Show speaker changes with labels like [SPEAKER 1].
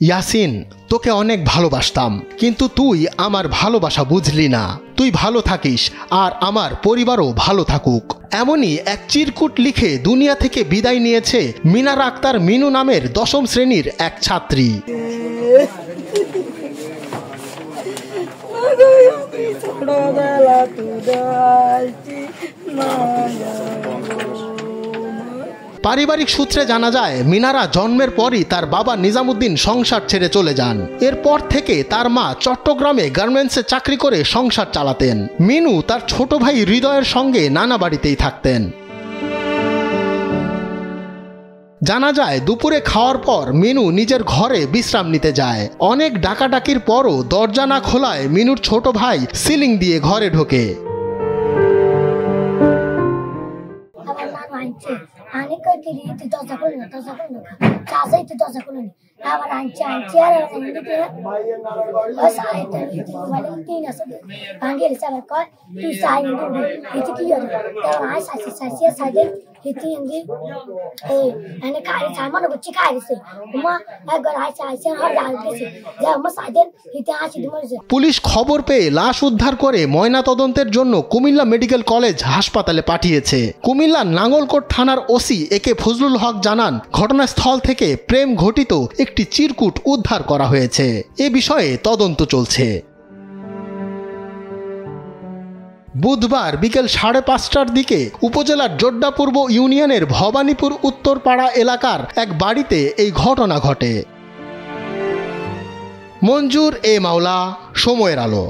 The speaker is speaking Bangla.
[SPEAKER 1] ইয়াসিন, তোকে অনেক ভালোবাসতাম, কিন্তু তুই আমার ভালোবাসা বুঝলি না। তুই ভালো থাকিস আর আমার পরিবারও ভালো থাকুক। এমনই এক চিরকুট লিখে দুনিয়া থেকে বিদায় নিয়েছে মিনারা আক্তার মিনু নামের 10ম শ্রেণীর এক ছাত্রী। পারিবারিক সূত্রে জানা যায়, মিনারা জন্মের পরই তার বাবা নিজামুদ্দিন সংসার ছেড়ে চলে যান। এরপর থেকে তার মা চট্টগ্রামে গার্মেন্টসে চাকরি করে সংসার চালাতেন। মিনু তার ছোট ভাই হৃদয়ের সঙ্গে নানা বাড়িতেই থাকতেন। জানা যায়, দুপুরে খাওয়ার পর মিনু নিজের ঘরে বিশ্রাম নিতে যায়। অনেক ডাকাডাকির পরও দরজা না খোলায় মিনুর ছোট ভাই সিলিং দিয়ে ঘরে ঢোকে। পুলিশ খবর পেয়ে লাশ উদ্ধার করে ময়নাতদন্তের জন্য কুমিল্লা মেডিকেল কলেজ হাসপাতালে পাঠিয়েছে। কুমিল্লা নাঙ্গলকোট থানার ওসি একে ফজলুল হক জানান, ঘটনাস্থল থেকে প্রেম ঘটিত একটি চিরকুট উদ্ধার করা হয়েছে। এ বিষয়ে তদন্ত চলছে। বুধবার বিকেল 5:30টার দিকে উপজেলার জোড্ডা পূর্ব ইউনিয়নের ভবানীপুর উত্তরপাড়া এলাকার এক বাড়িতে এই ঘটনা ঘটে। মঞ্জুর এ মাওলা, সময়ের আলো।